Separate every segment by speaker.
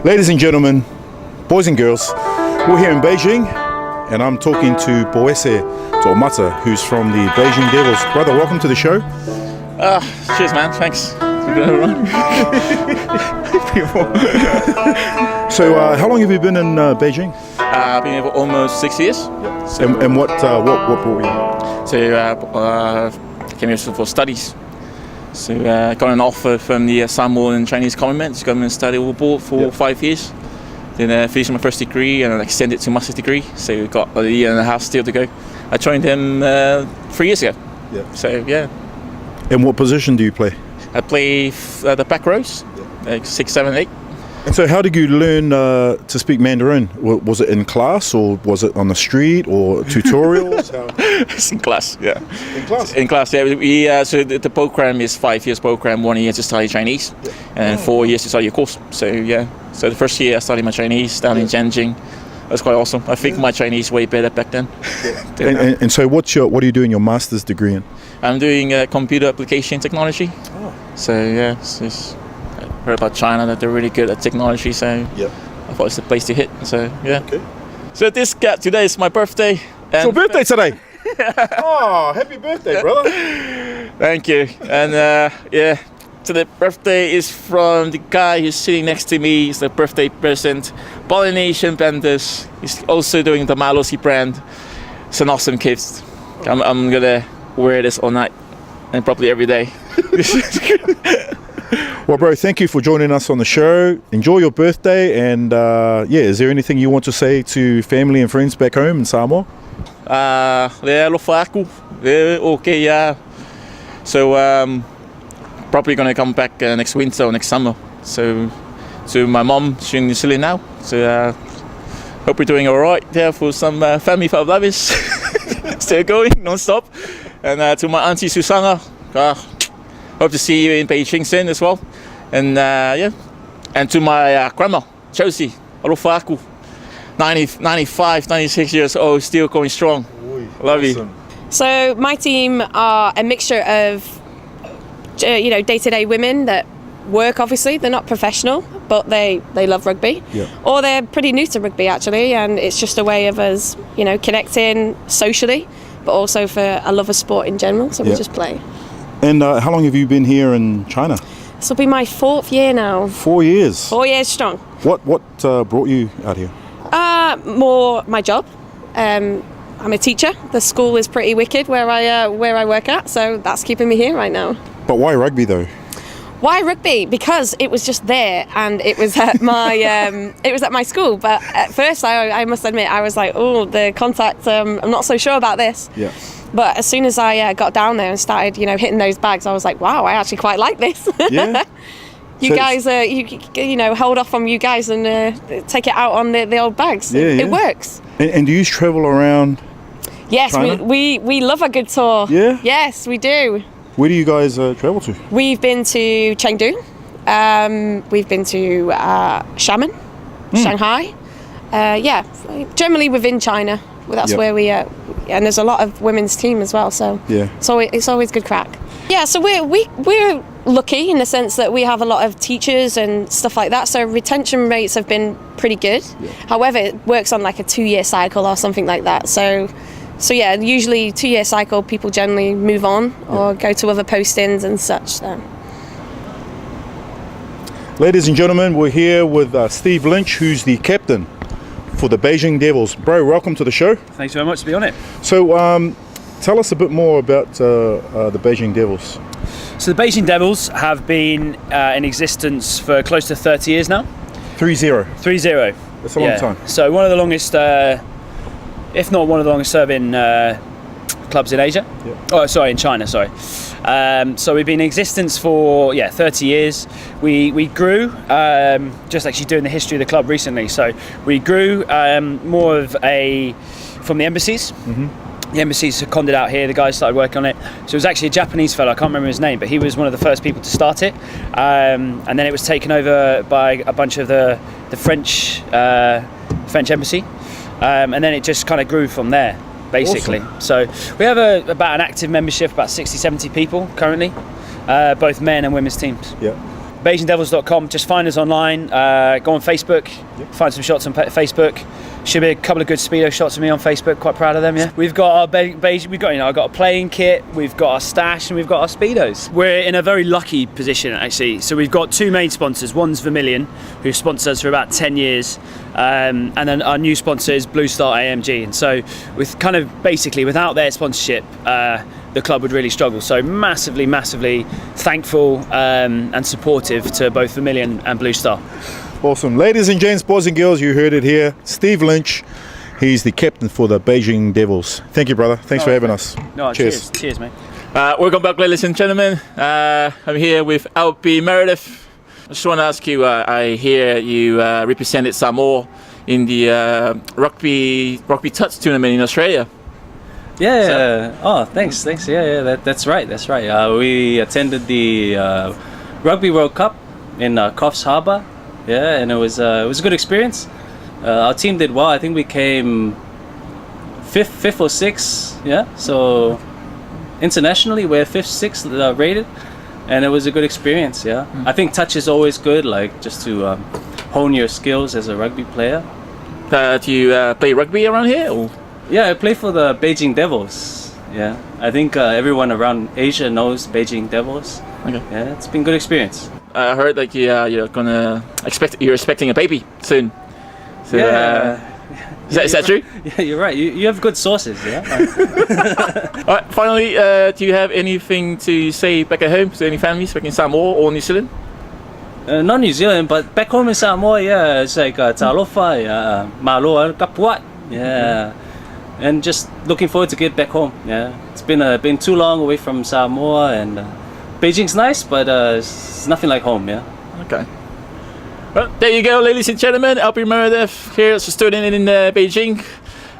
Speaker 1: Ladies and gentlemen, boys and girls, we're here in Beijing and I'm talking to Boese Tomata, who's from the Beijing Devils. Brother, welcome to the show.
Speaker 2: Cheers, man. Thanks.
Speaker 1: So, how long have you been in Beijing?
Speaker 2: I've been here for almost 6 years.
Speaker 1: So, and what brought you?
Speaker 2: So, came here for studies. So, got an offer from the Samoan Chinese government to come and study abroad for 5 years. Then finished my first degree and extended to master's degree. So, got a year and a half still to go. I joined him 3 years ago. Yeah. So, yeah.
Speaker 1: And what position do you play?
Speaker 2: I play the back rows, 6, 7, 8.
Speaker 1: And so how did you learn to speak Mandarin? Was it in class or was it on the street or tutorials?
Speaker 2: It's in class, yeah.
Speaker 1: In class?
Speaker 2: In class, yeah. So the program is 5 years program, 1 year to study Chinese, and 4 years to study your course. So yeah, so the first year I studied my Chinese down in Tianjin. That's quite awesome. I think my Chinese way better back then.
Speaker 1: And so what do you do in your master's degree in?
Speaker 2: I'm doing computer application technology.
Speaker 1: Oh.
Speaker 2: So yeah, I heard about China that they're really good at technology. So I thought it's the place to hit. So yeah. Okay. So today is my birthday.
Speaker 1: It's your birthday today. Oh, happy birthday, brother.
Speaker 2: Thank you. And so the birthday is from the guy who's sitting next to me. It's the birthday present. Polynesian Benders. He's also doing the Malosi brand. It's an awesome gift. I'm gonna wear this all night and probably every day.
Speaker 1: Well, bro, thank you for joining us on the show. Enjoy your birthday, and is there anything you want to say to family and friends back home in Samoa?
Speaker 2: Okay, yeah. So probably gonna come back next winter or next summer. So to my mom, she's in New Zealand now. So hope we're doing all right there for some family for lovers. Still going non-stop. And to my auntie Susana, hope to see you in Beijing soon as well. And and to my grandma Chelsea, alofa aku, 95, 96 years old, still going strong. Love you.
Speaker 3: So my team are a mixture of day-to-day women that work. Obviously they're not professional, but they love rugby, or they're pretty new to rugby actually, and it's just a way of us connecting socially, but also for a love of sport in general. So we just play.
Speaker 1: And how long have you been here in China?
Speaker 3: This will be my 4th year now.
Speaker 1: 4 years.
Speaker 3: 4 years strong.
Speaker 1: What brought you out here?
Speaker 3: More my job. I'm a teacher. The school is pretty wicked where I work at, so that's keeping me here right now.
Speaker 1: But why rugby though?
Speaker 3: Why rugby? Because it was just there, and it was at my school. But at first, I must admit, I was like, oh, the contact. I'm not so sure about this. Yeah. But as soon as I got down there and started, hitting those bags, I was like, wow, I actually quite like this. Yeah. You guys, hold off on you guys and take it out on the old bags. It works.
Speaker 1: And do you travel around?
Speaker 3: Yes,
Speaker 1: China?
Speaker 3: we love a good tour. Yeah. Yes, we do.
Speaker 1: Where do you guys travel to?
Speaker 3: We've been to Chengdu. We've been to Xiamen, Shanghai. Generally within China. That's where we and there's a lot of women's team as well. So it's always good crack. Yeah, so we're lucky in the sense that we have a lot of teachers and stuff like that. So retention rates have been pretty good. Yeah. However, it works on like a 2-year cycle or something like that. So usually 2-year cycle, people generally move on or go to other postings and such. So.
Speaker 1: Ladies and gentlemen, we're here with Steve Lynch, who's the captain for the Beijing Devils. Bro, welcome to the show.
Speaker 4: Thanks very much to be on it.
Speaker 1: So tell us a bit more about the Beijing Devils.
Speaker 4: So the Beijing Devils have been in existence for close to 30 years now.
Speaker 1: 3-0.
Speaker 4: 3-0.
Speaker 1: That's a long time.
Speaker 4: So one of the longest, if not one of the longest serving clubs in Asia. Yeah. Oh, sorry, in China, sorry. So we've been in existence for 30 years. We grew, just actually doing the history of the club recently. So we grew more of a from the embassies. The embassies conned it out here. The guys started working on it. So it was actually a Japanese fellow. I can't remember his name, but he was one of the first people to start it. And then it was taken over by a bunch of the French embassy, and then it just kind of grew from there, basically.
Speaker 1: Awesome.
Speaker 4: So we have about an active membership, about 60-70 people currently, both men and women's teams.
Speaker 1: Yeah.
Speaker 4: BeijingDevils.com. Just find us online. Go on Facebook. Find some shots on Facebook. Should be a couple of good speedo shots of me on Facebook. Quite proud of them. Yeah. We've got our I've got a playing kit. We've got our stash, and we've got our speedos. We're in a very lucky position actually. So we've got two main sponsors. One's Vermilion, who sponsored us for about 10 years, and then our new sponsor is Blue Star AMG. And so with kind of basically without their sponsorship, the club would really struggle. So massively thankful and supportive to both Vermilion and Blue Star.
Speaker 1: Awesome. Ladies and gents, boys and girls, you heard it here. Steve Lynch, he's the captain for the Beijing Devils. Thank you, brother. Thanks for having us.
Speaker 4: No, cheers, mate.
Speaker 2: Welcome back, ladies and gentlemen. I'm here with Alpi Meredith. I just want to ask you, I hear you represented Samoa in the rugby touch tournament in Australia.
Speaker 5: Yeah. Thanks. Yeah. That's right. We attended the Rugby World Cup in Coffs Harbour. Yeah, and it was a good experience. Our team did well. I think we came fifth or sixth. Yeah. So internationally, we're fifth, sixth rated, and it was a good experience. Yeah. I think touch is always good, like just to hone your skills as a rugby player.
Speaker 2: Do you play rugby around here? Or?
Speaker 5: Yeah, I play for the Beijing Devils. Yeah, I think everyone around Asia knows Beijing Devils.
Speaker 2: Okay.
Speaker 5: Yeah, it's been a good experience.
Speaker 2: I heard like you're expecting a baby soon. So, is that true?
Speaker 5: Yeah, you're right. You have good sources. Yeah.
Speaker 2: All right. Finally, do you have anything to say back at home to any families back in Samoa or New Zealand?
Speaker 5: Not New Zealand, but back home in Samoa, yeah, it's like Talofa, Malo, Kapuat. Yeah. And just looking forward to get back home. Yeah, it's been too long away from Samoa, and Beijing's nice, but it's nothing like home. Yeah.
Speaker 2: Okay. Well, there you go, ladies and gentlemen. Alpi Meredith here as a student in Beijing.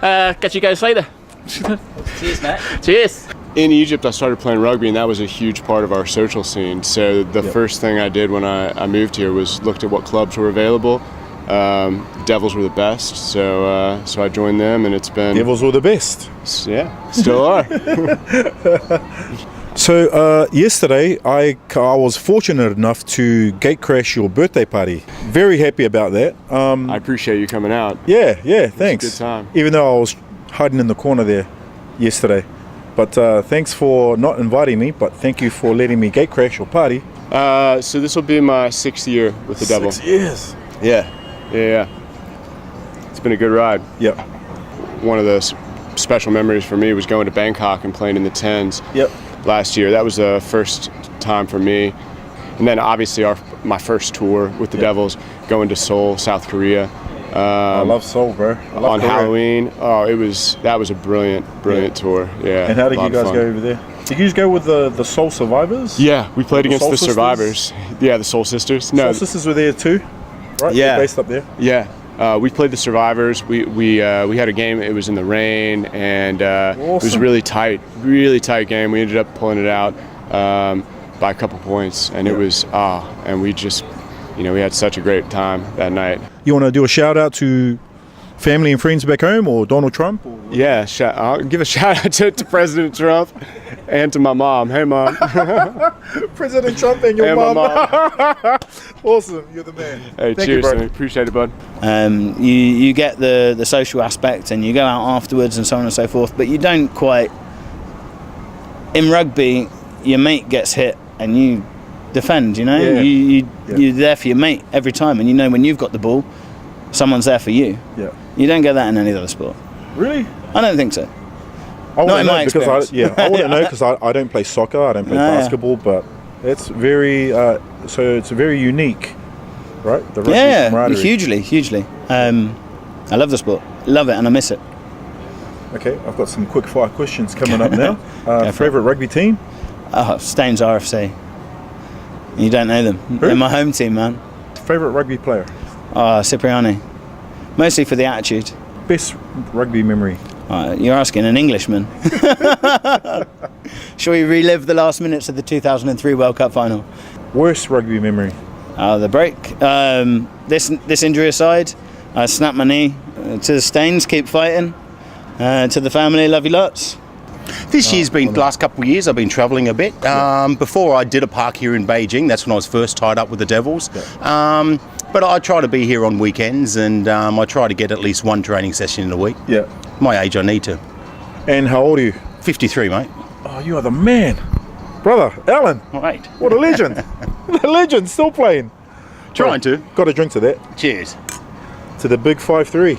Speaker 2: Catch you guys later.
Speaker 5: Cheers, Matt.
Speaker 2: Cheers.
Speaker 6: In Egypt, I started playing rugby, and that was a huge part of our social scene. So the first thing I did when I moved here was looked at what clubs were available. Devils were the best, so I joined them, and it's been...
Speaker 1: Devils were the best.
Speaker 6: Yeah, still are.
Speaker 1: So yesterday, I was fortunate enough to gate crash your birthday party. Very happy about that.
Speaker 6: I appreciate you coming out.
Speaker 1: Yeah, thanks.
Speaker 6: It was a good time.
Speaker 1: Even though I was hiding in the corner there yesterday. But thanks for not inviting me, but thank you for letting me gate crash your party.
Speaker 6: So this will be my 6th year with the Devils.
Speaker 1: 6 years.
Speaker 6: Yeah. It's been a good ride.
Speaker 1: Yep.
Speaker 6: One of the special memories for me was going to Bangkok and playing in the 10s.
Speaker 1: Yep.
Speaker 6: Last year. That was the first time for me. And then obviously my first tour with the Devils, going to Seoul, South Korea.
Speaker 1: I love Seoul, bro.
Speaker 6: On Korea. Halloween. That was a brilliant tour. Yeah.
Speaker 1: And how did you guys go over there? Did you just go with the Soul Survivors?
Speaker 6: Yeah, we played against
Speaker 1: Soul
Speaker 6: the
Speaker 1: Sisters?
Speaker 6: Survivors. Yeah, the Soul Sisters. No,
Speaker 1: Soul Sisters were there too, right?
Speaker 6: Yeah.
Speaker 1: They're based up there.
Speaker 6: Yeah. We played the Survivors. We had a game. It was in the rain, and
Speaker 1: awesome.
Speaker 6: It was really tight game. We ended up pulling it out by a couple points, and it was and we just, we had such a great time that night.
Speaker 1: You want to do a shout out to family and friends back home, or Donald Trump? Or...
Speaker 6: Yeah, I'll give a shout out to President Trump and to my mom. Hey, Mom.
Speaker 1: President Trump and your mom. Awesome, you're the man.
Speaker 6: Hey,
Speaker 1: Thank
Speaker 6: cheers,
Speaker 1: you, bro.
Speaker 6: appreciate it, bud.
Speaker 7: You get the social aspect, and you go out afterwards and so on and so forth, but you don't quite. In rugby, your mate gets hit and you defend,
Speaker 1: Yeah.
Speaker 7: You're there for your mate every time, and when you've got the ball, someone's there for you.
Speaker 1: Yeah.
Speaker 7: You don't get that in any other sport.
Speaker 1: Really?
Speaker 7: I don't think so.
Speaker 1: I
Speaker 7: Not
Speaker 1: wouldn't
Speaker 7: in
Speaker 1: know
Speaker 7: my
Speaker 1: because
Speaker 7: experience.
Speaker 1: I wouldn't know because I don't play soccer, I don't play basketball, but it's very so it's very unique, right? The rugby camaraderie.
Speaker 7: hugely. I love the sport, love it, and I miss it.
Speaker 1: Okay, I've got some quick fire questions coming up now. Favorite rugby team?
Speaker 7: Staines RFC. You don't know them?
Speaker 1: Who?
Speaker 7: They're my home team, man.
Speaker 1: Favorite rugby player?
Speaker 7: Cipriani, mostly for the attitude.
Speaker 1: Best rugby memory?
Speaker 7: You're asking an Englishman. Shall we relive the last minutes of the 2003 World Cup final?
Speaker 1: Worst rugby memory?
Speaker 7: The break. This injury aside, I snapped my knee. To the Stains, keep fighting. To the family, love you lots.
Speaker 8: This year's been, last couple of years, I've been travelling a bit. Before I did a park here in Beijing, that's when I was first tied up with the Devils. But I try to be here on weekends, and I try to get at least one training session in a week.
Speaker 1: Yeah.
Speaker 8: My age, I need to.
Speaker 1: And how old are you?
Speaker 8: 53, mate.
Speaker 1: Oh, you are the man. Brother, Alan.
Speaker 8: Right.
Speaker 1: What a legend. A legend, still playing.
Speaker 8: Trying to.
Speaker 1: Got a drink to that.
Speaker 8: Cheers.
Speaker 1: To the big 5-3.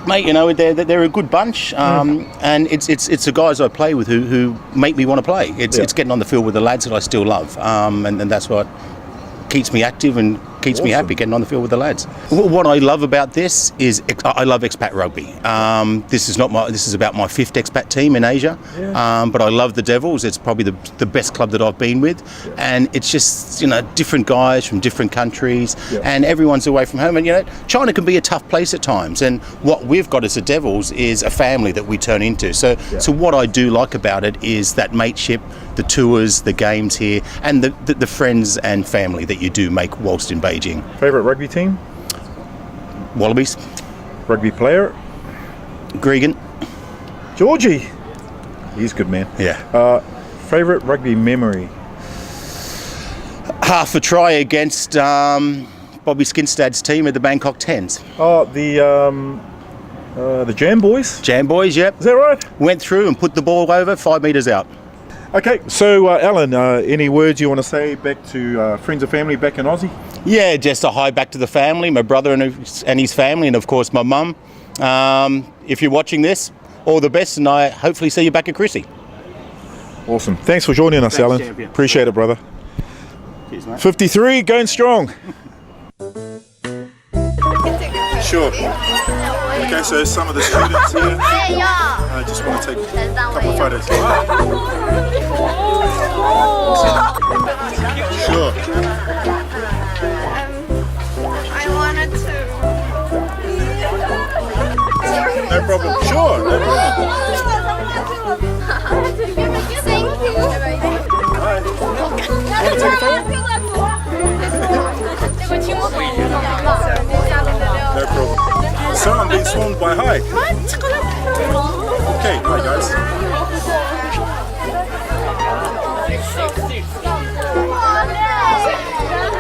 Speaker 8: Mate, you know, they're a good bunch, and it's the guys I play with who make me want to play. It's getting on the field with the lads that I still love, and that's what keeps me active and keeps me happy, getting on the field with the lads. What I love about this is I love expat rugby. This is about my 5th expat team in Asia, but I love the Devils. It's probably the best club that I've been with, and it's just, you know, different guys from different countries, and everyone's away from home. And, you know, China can be a tough place at times, and what we've got as the Devils is a family that we turn into. So what I do like about it is that mateship, the tours, the games here, and the friends and family that you do make whilst in Beijing.
Speaker 1: Favourite rugby team?
Speaker 8: Wallabies.
Speaker 1: Rugby player?
Speaker 8: Gregan.
Speaker 1: Georgie. He's good, man.
Speaker 8: Yeah.
Speaker 1: Favourite rugby memory?
Speaker 8: Half a try against Bobby Skinstad's team at the Bangkok Tens.
Speaker 1: Oh, the Jam Boys?
Speaker 8: Jam Boys, yep.
Speaker 1: Is that right?
Speaker 8: Went through and put the ball over 5 metres out.
Speaker 1: Okay, so Alan, any words you want to say back to friends and family back in Aussie?
Speaker 8: Yeah, just a hi back to the family, my brother and his family, and of course my mum. If you're watching this, all the best, and I hopefully see you back at Chrissy.
Speaker 1: Awesome. Thanks for joining us, Alan.
Speaker 8: Champion.
Speaker 1: Appreciate it, brother.
Speaker 8: Cheers, mate.
Speaker 1: 53, going strong. Sure. Okay, so some of the students here. I just want to take a couple of photos. Sure.
Speaker 9: I wanted to.
Speaker 1: No problem. Sure, no problem.
Speaker 9: Thank you.
Speaker 1: Alright. Want to take a photo? No problem. So I'm being swarmed by hi. Okay, hi guys.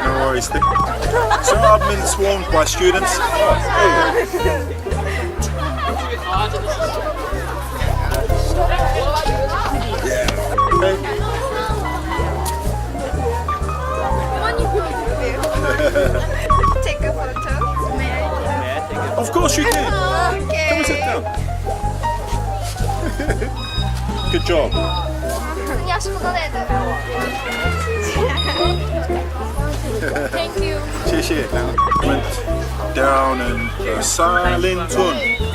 Speaker 1: No worries. So I've been swarmed by students.
Speaker 9: Take a photo. May I?
Speaker 1: Of course you can.
Speaker 9: Okay.
Speaker 1: Come and sit down. Good job.
Speaker 9: Thank you.
Speaker 1: 谢谢。Down in Silent Tune.